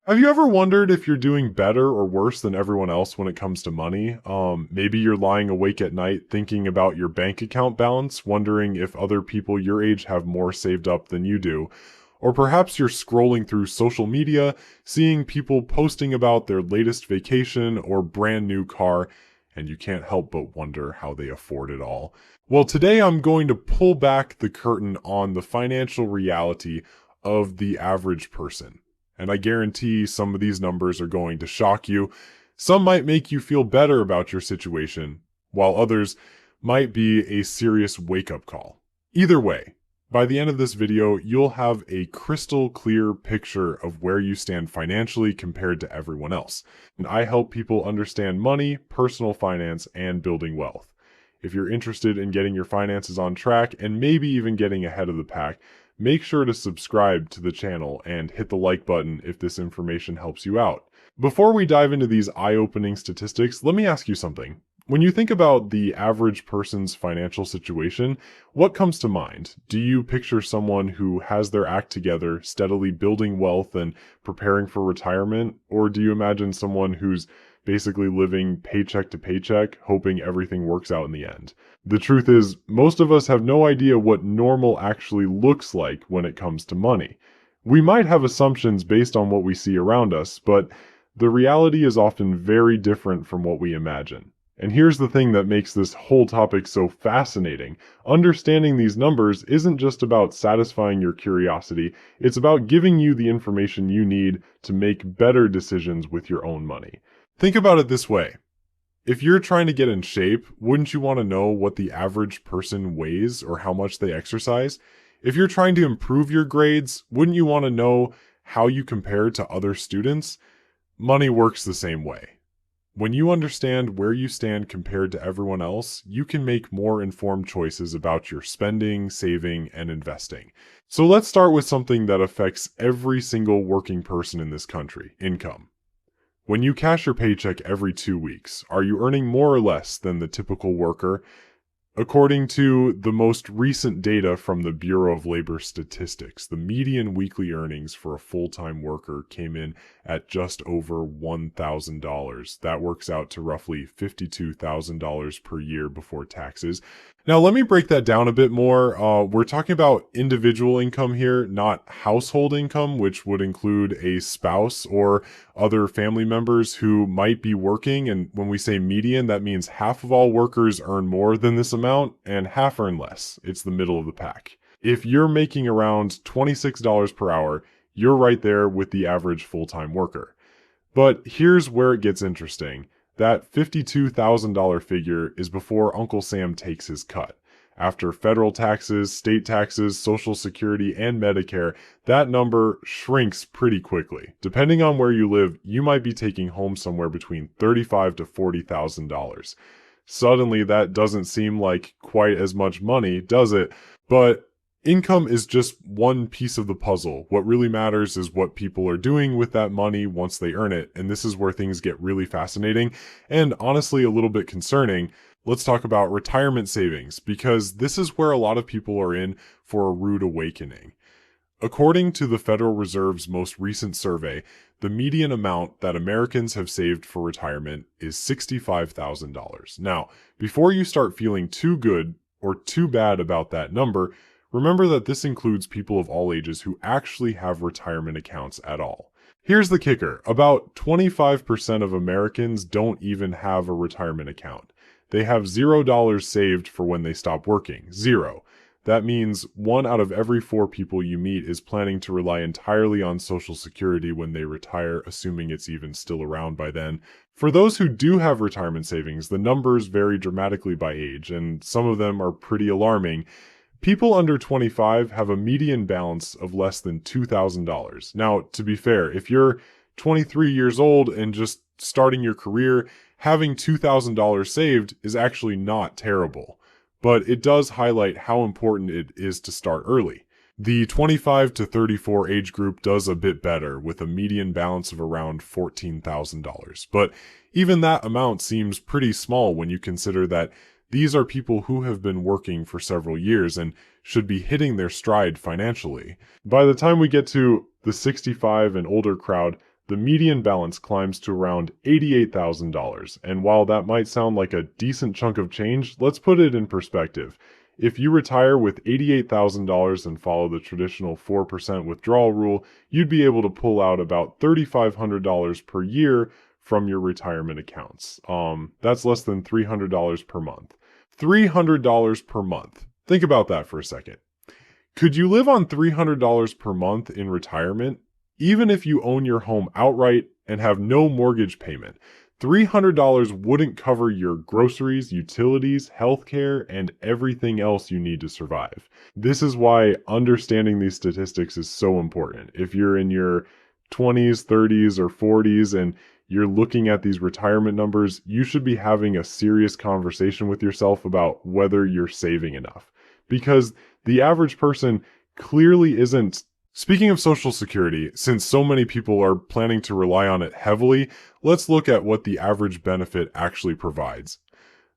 Have you ever wondered if you're doing better or worse than everyone else when it comes to money? Maybe you're lying awake at night thinking about your bank account balance, wondering if other people your age have more saved up than you do. Or perhaps you're scrolling through social media, seeing people posting about their latest vacation or brand new car, and you can't help but wonder how they afford it all. Well, today I'm going to pull back the curtain on the financial reality of the average person. And I guarantee some of these numbers are going to shock you. Some might make you feel better about your situation, while others might be a serious wake-up call. Either way, by the end of this video, you'll have a crystal clear picture of where you stand financially compared to everyone else. And I help people understand money, personal finance, and building wealth. If you're interested in getting your finances on track and maybe even getting ahead of the pack, make sure to subscribe to the channel and hit the like button if this information helps you out. Before we dive into these eye-opening statistics, let me ask you something. When you think about the average person's financial situation, what comes to mind? Do you picture someone who has their act together, steadily building wealth and preparing for retirement? Or do you imagine someone who's basically living paycheck to paycheck, hoping everything works out in the end? The truth is, most of us have no idea what normal actually looks like when it comes to money. We might have assumptions based on what we see around us, but the reality is often very different from what we imagine. And here's the thing that makes this whole topic so fascinating. Understanding these numbers isn't just about satisfying your curiosity, it's about giving you the information you need to make better decisions with your own money. Think about it this way. If you're trying to get in shape, wouldn't you want to know what the average person weighs or how much they exercise? If you're trying to improve your grades, wouldn't you want to know how you compare to other students? Money works the same way. When you understand where you stand compared to everyone else, you can make more informed choices about your spending, saving, and investing. So let's start with something that affects every single working person in this country: income. When you cash your paycheck every 2 weeks, are you earning more or less than the typical worker? According to the most recent data from the Bureau of Labor Statistics, the median weekly earnings for a full-time worker came in at just over $1,000. That works out to roughly $52,000 per year before taxes. Now, let me break that down a bit more. We're talking about individual income here, not household income, which would include a spouse or other family members who might be working. And when we say median, that means half of all workers earn more than this amount and half earn less. It's the middle of the pack. If you're making around $26 per hour, you're right there with the average full-time worker. But here's where it gets interesting. That $52,000 figure is before Uncle Sam takes his cut. After federal taxes, state taxes, Social Security, and Medicare, that number shrinks pretty quickly. Depending on where you live, you might be taking home somewhere between $35,000 to $40,000. Suddenly, that doesn't seem like quite as much money, does it? But income is just one piece of the puzzle. What really matters is what people are doing with that money once they earn it, and this is where things get really fascinating and honestly a little bit concerning. Let's talk about retirement savings, because this is where a lot of people are in for a rude awakening. According to the Federal Reserve's most recent survey, the median amount that Americans have saved for retirement is $65,000. Now, before you start feeling too good or too bad about that number, remember that this includes people of all ages who actually have retirement accounts at all. Here's the kicker. About 25% of Americans don't even have a retirement account. They have $0 saved for when they stop working. Zero. That means 1 out of every 4 people you meet is planning to rely entirely on Social Security when they retire, assuming it's even still around by then. For those who do have retirement savings, the numbers vary dramatically by age, and some of them are pretty alarming. People under 25 have a median balance of less than $2,000. Now, to be fair, if you're 23 years old and just starting your career, having $2,000 saved is actually not terrible. But it does highlight how important it is to start early. The 25 to 34 age group does a bit better, with a median balance of around $14,000. But even that amount seems pretty small when you consider that these are people who have been working for several years and should be hitting their stride financially. By the time we get to the 65 and older crowd, the median balance climbs to around $88,000. And while that might sound like a decent chunk of change, let's put it in perspective. If you retire with $88,000 and follow the traditional 4% withdrawal rule, you'd be able to pull out about $3,500 per year from your retirement accounts. That's less than $300 per month. $300 per month. Think about that for a second. Could you live on $300 per month in retirement, even if you own your home outright and have no mortgage payment? $300 wouldn't cover your groceries, utilities, healthcare, and everything else you need to survive. This is why understanding these statistics is so important. If you're in your 20s, 30s, or 40s and you're looking at these retirement numbers, you should be having a serious conversation with yourself about whether you're saving enough. Because the average person clearly isn't. Speaking of Social Security, since so many people are planning to rely on it heavily, let's look at what the average benefit actually provides.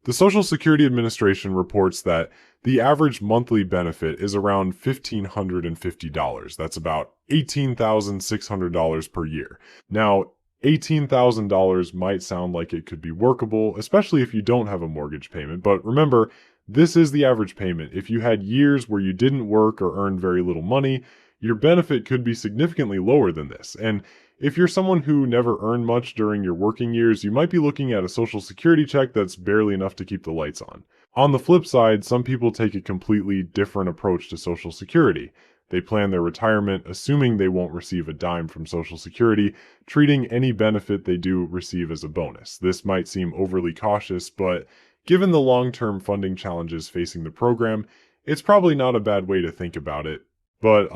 The Social Security Administration reports that the average monthly benefit is around $1,550. That's about $18,600 per year. Now, $18,000 might sound like it could be workable, especially if you don't have a mortgage payment, but remember, this is the average payment. If you had years where you didn't work or earned very little money, your benefit could be significantly lower than this. And if you're someone who never earned much during your working years, you might be looking at a Social Security check that's barely enough to keep the lights on. On the flip side, some people take a completely different approach to Social Security. They plan their retirement assuming they won't receive a dime from Social Security, treating any benefit they do receive as a bonus. This might seem overly cautious, but given the long-term funding challenges facing the program, it's probably not a bad way to think about it. But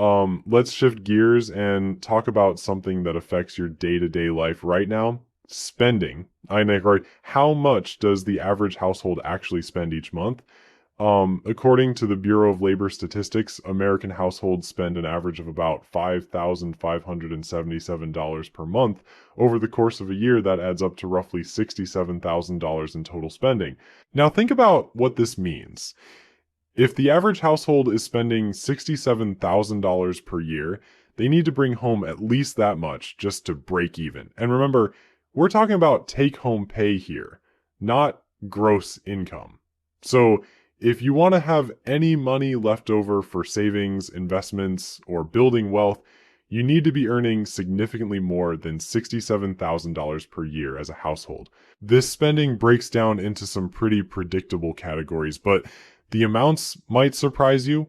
let's shift gears and talk about something that affects your day-to-day life right now. Spending. How much does the average household actually spend each month? According to the Bureau of Labor Statistics, American households spend an average of about $5,577 per month. Over the course of a year, that adds up to roughly $67,000 in total spending. Now think about what this means. If the average household is spending $67,000 per year, they need to bring home at least that much just to break even. And remember, we're talking about take-home pay here, not gross income. So if you want to have any money left over for savings, investments, or building wealth, you need to be earning significantly more than $67,000 per year as a household. This spending breaks down into some pretty predictable categories, but the amounts might surprise you.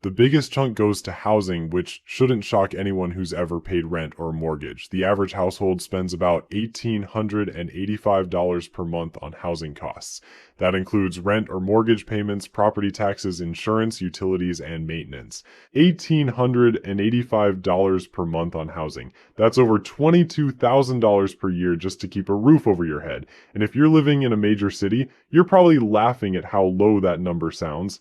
The biggest chunk goes to housing, which shouldn't shock anyone who's ever paid rent or mortgage. The average household spends about $1,885 per month on housing costs. That includes rent or mortgage payments, property taxes, insurance, utilities, and maintenance. $1,885 per month on housing. That's over $22,000 per year just to keep a roof over your head. And if you're living in a major city, you're probably laughing at how low that number sounds.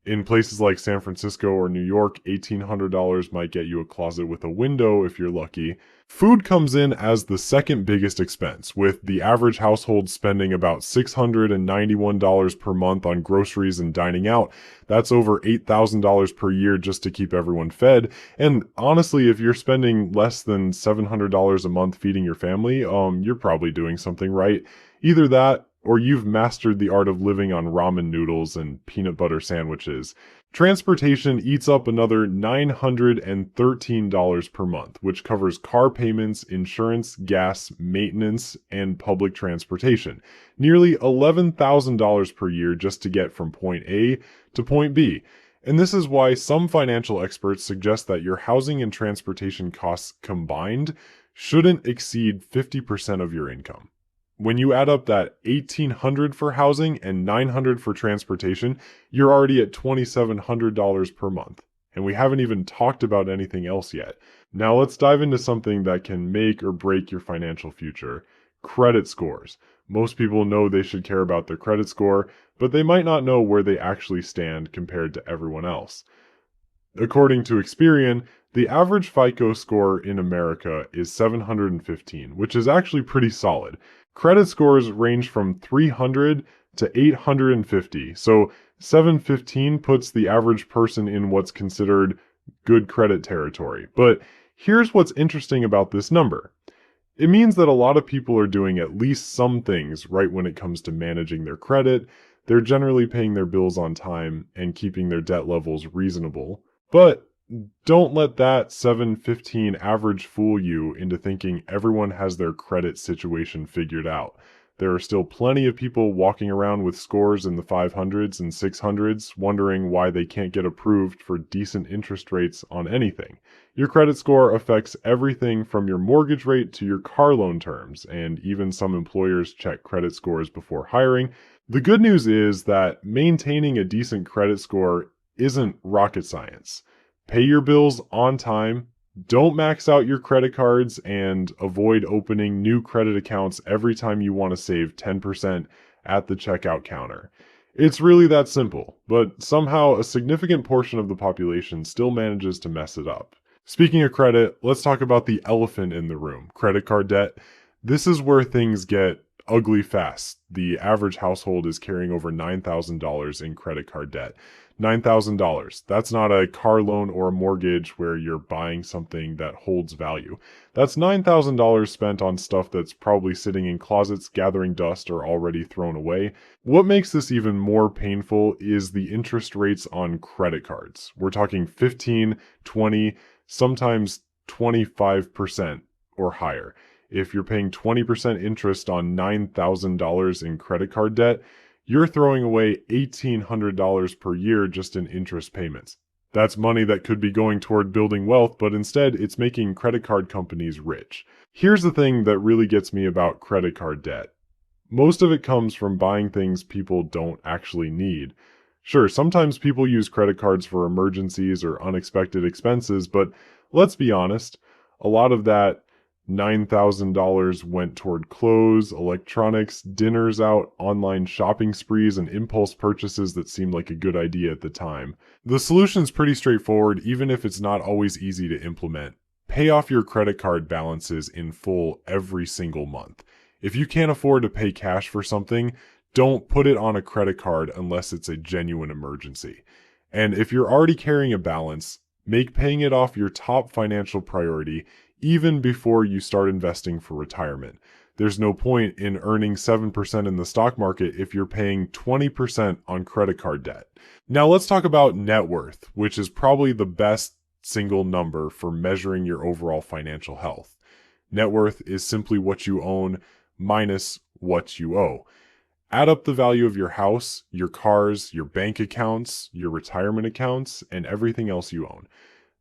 In places like San Francisco or New York, $1,800 might get you a closet with a window if you're lucky. Food comes in as the second biggest expense, with the average household spending about $691 per month on groceries and dining out. That's over $8,000 per year just to keep everyone fed. And honestly, if you're spending less than $700 a month feeding your family, you're probably doing something right. Either that, or you've mastered the art of living on ramen noodles and peanut butter sandwiches. Transportation eats up another $913 per month, which covers car payments, insurance, gas, maintenance, and public transportation. Nearly $11,000 per year just to get from point A to point B. And this is why some financial experts suggest that your housing and transportation costs combined shouldn't exceed 50% of your income. When you add up that $1,800 for housing and $900 for transportation, you're already at $2,700 per month. And we haven't even talked about anything else yet. Now let's dive into something that can make or break your financial future. Credit scores. Most people know they should care about their credit score, but they might not know where they actually stand compared to everyone else. According to Experian, the average FICO score in America is 715, which is actually pretty solid. Credit scores range from 300 to 850, so 715 puts the average person in what's considered good credit territory. But here's what's interesting about this number. It means that a lot of people are doing at least some things right when it comes to managing their credit. They're generally paying their bills on time and keeping their debt levels reasonable. But don't let that 715 average fool you into thinking everyone has their credit situation figured out. There are still plenty of people walking around with scores in the 500s and 600s, wondering why they can't get approved for decent interest rates on anything. Your credit score affects everything from your mortgage rate to your car loan terms, and even some employers check credit scores before hiring. The good news is that maintaining a decent credit score isn't rocket science. Pay your bills on time, don't max out your credit cards, and avoid opening new credit accounts every time you want to save 10% at the checkout counter. It's really that simple, but somehow a significant portion of the population still manages to mess it up. Speaking of credit, let's talk about the elephant in the room, credit card debt. This is where things get ugly fast. The average household is carrying over $9,000 in credit card debt. $9,000. That's not a car loan or a mortgage where you're buying something that holds value. That's $9,000 spent on stuff that's probably sitting in closets, gathering dust, or already thrown away. What makes this even more painful is the interest rates on credit cards. We're talking 15, 20, sometimes 25% or higher. If you're paying 20% interest on $9,000 in credit card debt, you're throwing away $1,800 per year just in interest payments. That's money that could be going toward building wealth, but instead it's making credit card companies rich. Here's the thing that really gets me about credit card debt. Most of it comes from buying things people don't actually need. Sure, sometimes people use credit cards for emergencies or unexpected expenses, but let's be honest, a lot of that $9,000 went toward clothes, electronics, dinners out, online shopping sprees, and impulse purchases that seemed like a good idea at the time. The solution's pretty straightforward, even if it's not always easy to implement. Pay off your credit card balances in full every single month. If you can't afford to pay cash for something, don't put it on a credit card unless it's a genuine emergency. And if you're already carrying a balance, make paying it off your top financial priority even before you start investing for retirement. There's no point in earning 7% in the stock market if you're paying 20% on credit card debt. Now let's talk about net worth, which is probably the best single number for measuring your overall financial health. Net worth is simply what you own minus what you owe. Add up the value of your house, your cars, your bank accounts, your retirement accounts, and everything else you own.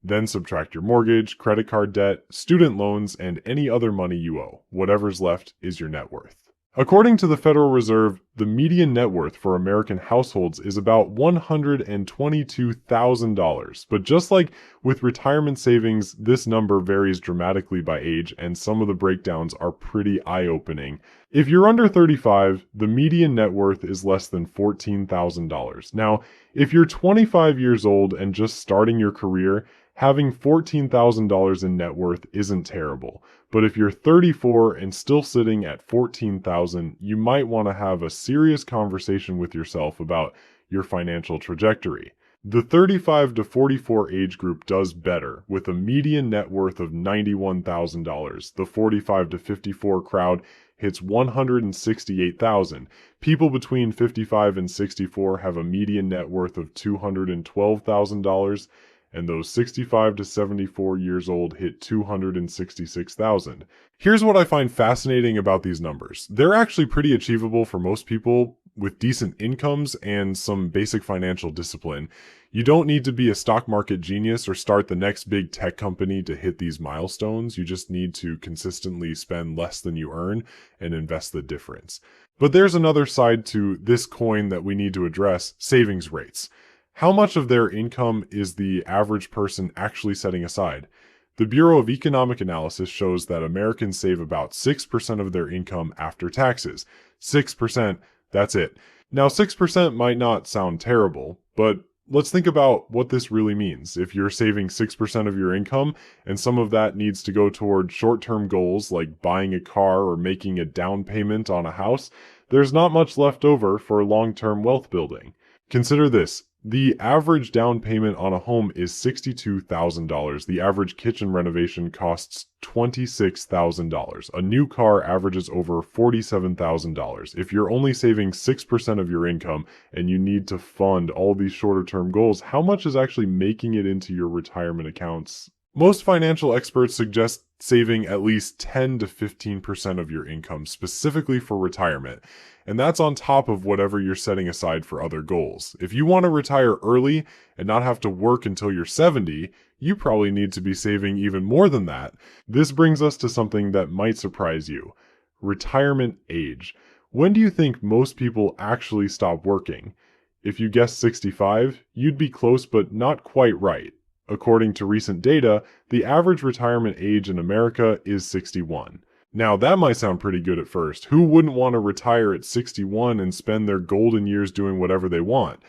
Then subtract your mortgage, credit card debt, student loans, and any other money you owe. Whatever's left is your net worth. According to the Federal Reserve, the median net worth for American households is about $122,000. But just like with retirement savings, this number varies dramatically by age, and some of the breakdowns are pretty eye-opening. If you're under 35, the median net worth is less than $14,000. Now, if you're 25 years old and just starting your career, having $14,000 in net worth isn't terrible. But if you're 34 and still sitting at $14,000, you might want to have a serious conversation with yourself about your financial trajectory. The 35 to 44 age group does better, with a median net worth of $91,000. The 45 to 54 crowd hits $168,000. People between 55 and 64 have a median net worth of $212,000. And those 65 to 74 years old hit $266,000. Here's what I find fascinating about these numbers. They're actually pretty achievable for most people with decent incomes and some basic financial discipline. You don't need to be a stock market genius or start the next big tech company to hit these milestones. You just need to consistently spend less than you earn and invest the difference. But there's another side to this coin that we need to address: savings rates. How much of their income is the average person actually setting aside? The Bureau of Economic Analysis shows that Americans save about 6% of their income after taxes. 6%, that's it. Now, 6% might not sound terrible, but let's think about what this really means. If you're saving 6% of your income, and some of that needs to go toward short-term goals like buying a car or making a down payment on a house, there's not much left over for long-term wealth building. Consider this. The average down payment on a home is $62,000. The average kitchen renovation costs $26,000. A new car averages over $47,000. If you're only saving 6% of your income and you need to fund all these shorter term goals, how much is actually making it into your retirement accounts? Most financial experts suggest saving at least 10 to 15% of your income specifically for retirement. And that's on top of whatever you're setting aside for other goals. If you want to retire early and not have to work until you're 70, you probably need to be saving even more than that. This brings us to something that might surprise you. Retirement age. When do you think most people actually stop working? If you guessed 65, you'd be close but not quite right. According to recent data, the average retirement age in America is 61. Now, that might sound pretty good at first. Who wouldn't want to retire at 61 and spend their golden years doing whatever they want?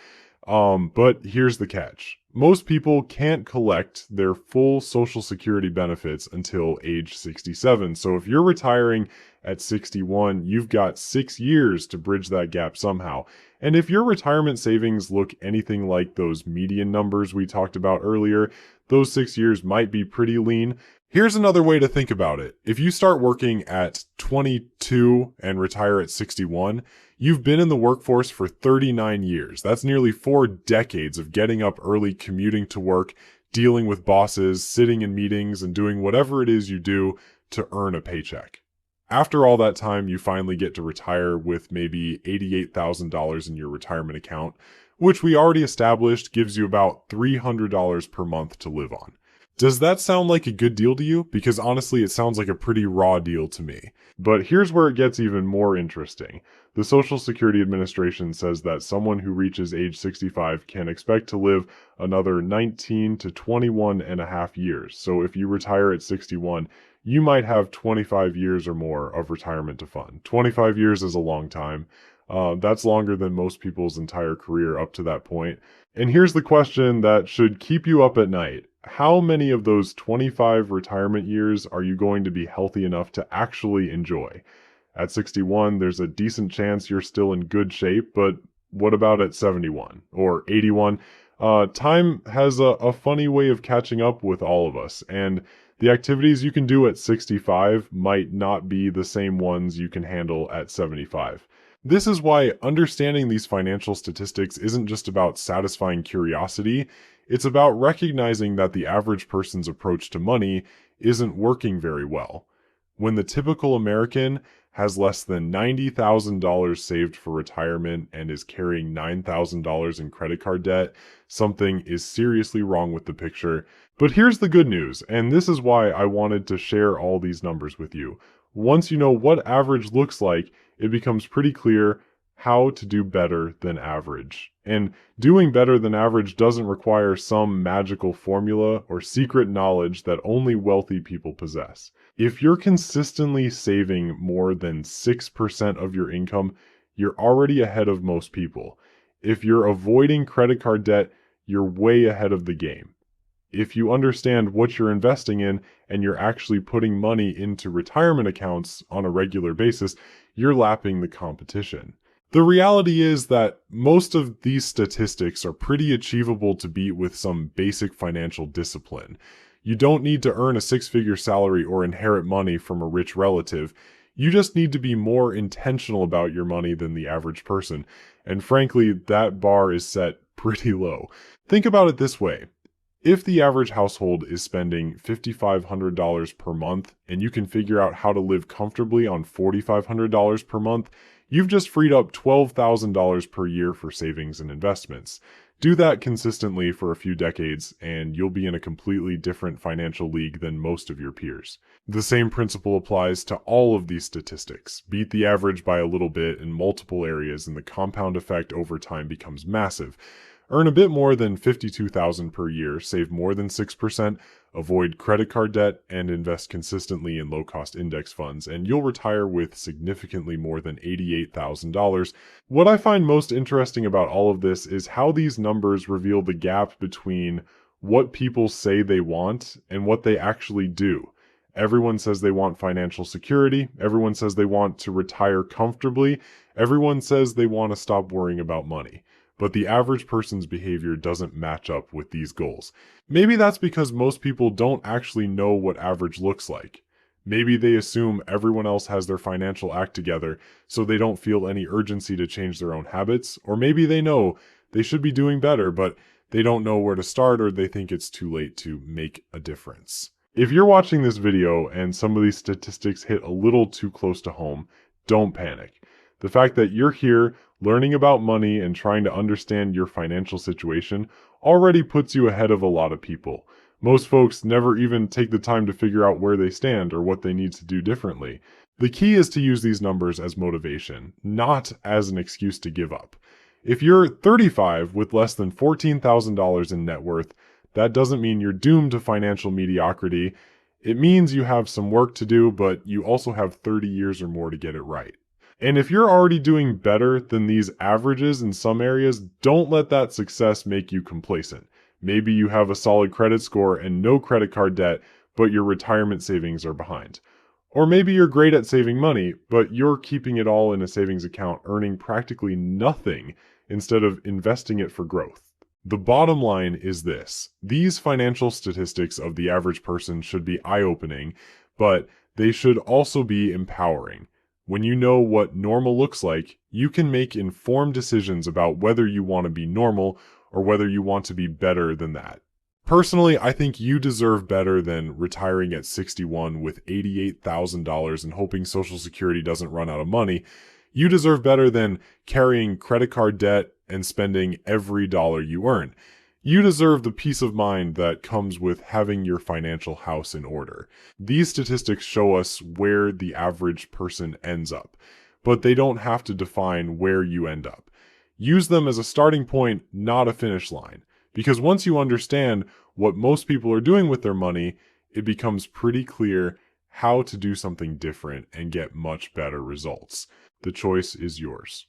But here's the catch. Most people can't collect their full Social Security benefits until age 67. So if you're retiring at 61, you've got 6 years to bridge that gap somehow. And if your retirement savings look anything like those median numbers we talked about earlier, those 6 years might be pretty lean. Here's another way to think about it. If you start working at 22 and retire at 61, you've been in the workforce for 39 years. That's nearly 4 decades of getting up early, commuting to work, dealing with bosses, sitting in meetings, and doing whatever it is you do to earn a paycheck. After all that time, you finally get to retire with maybe $88,000 in your retirement account, which we already established gives you about $300 per month to live on. Does that sound like a good deal to you? Because honestly, it sounds like a pretty raw deal to me. But here's where it gets even more interesting. The Social Security Administration says that someone who reaches age 65 can expect to live another 19 to 21 and a half years. So if you retire at 61, you might have 25 years or more of retirement to fund. 25 years is a long time. That's longer than most people's entire career up to that point. And here's the question that should keep you up at night. How many of those 25 retirement years are you going to be healthy enough to actually enjoy? At 61, there's a decent chance you're still in good shape, but what about at 71 or 81? Time has a funny way of catching up with all of us, and the activities you can do at 65 might not be the same ones you can handle at 75. This is why understanding these financial statistics isn't just about satisfying curiosity, it's about recognizing that the average person's approach to money isn't working very well. When the typical American has less than $90,000 saved for retirement and is carrying $9,000 in credit card debt, something is seriously wrong with the picture. But here's the good news, and this is why I wanted to share all these numbers with you. Once you know what average looks like, it becomes pretty clear how to do better than average. And doing better than average doesn't require some magical formula or secret knowledge that only wealthy people possess. If you're consistently saving more than 6% of your income, you're already ahead of most people. If you're avoiding credit card debt, you're way ahead of the game. If you understand what you're investing in and you're actually putting money into retirement accounts on a regular basis, you're lapping the competition. The reality is that most of these statistics are pretty achievable to beat with some basic financial discipline. You don't need to earn a 6-figure salary or inherit money from a rich relative. You just need to be more intentional about your money than the average person. And frankly, that bar is set pretty low. Think about it this way. If the average household is spending $5,500 per month and you can figure out how to live comfortably on $4,500 per month, you've just freed up $12,000 per year for savings and investments. Do that consistently for a few decades and you'll be in a completely different financial league than most of your peers. The same principle applies to all of these statistics. Beat the average by a little bit in multiple areas and the compound effect over time becomes massive. Earn a bit more than $52,000 per year, save more than 6%, avoid credit card debt, and invest consistently in low-cost index funds, and you'll retire with significantly more than $88,000. What I find most interesting about all of this is how these numbers reveal the gap between what people say they want and what they actually do. Everyone says they want financial security. Everyone says they want to retire comfortably. Everyone says they want to stop worrying about money. but the average person's behavior doesn't match up with these goals. Maybe that's because most people don't actually know what average looks like. Maybe they assume everyone else has their financial act together, so they don't feel any urgency to change their own habits, or maybe they know they should be doing better, but they don't know where to start, or they think it's too late to make a difference. If you're watching this video and some of these statistics hit a little too close to home, don't panic. The fact that you're here learning about money and trying to understand your financial situation already puts you ahead of a lot of people. Most folks never even take the time to figure out where they stand or what they need to do differently. The key is to use these numbers as motivation, not as an excuse to give up. If you're 35 with less than $14,000 in net worth, that doesn't mean you're doomed to financial mediocrity. It means you have some work to do, but you also have 30 years or more to get it right. And if you're already doing better than these averages in some areas, don't let that success make you complacent. Maybe you have a solid credit score and no credit card debt, but your retirement savings are behind. Or maybe you're great at saving money, but you're keeping it all in a savings account, earning practically nothing instead of investing it for growth. The bottom line is this: these financial statistics of the average person should be eye-opening, but they should also be empowering. When you know what normal looks like, you can make informed decisions about whether you want to be normal or whether you want to be better than that. Personally, I think you deserve better than retiring at 61 with $88,000 and hoping Social Security doesn't run out of money. You deserve better than carrying credit card debt and spending every dollar you earn. You deserve the peace of mind that comes with having your financial house in order. These statistics show us where the average person ends up, but they don't have to define where you end up. Use them as a starting point, not a finish line. Because once you understand what most people are doing with their money, it becomes pretty clear how to do something different and get much better results. The choice is yours.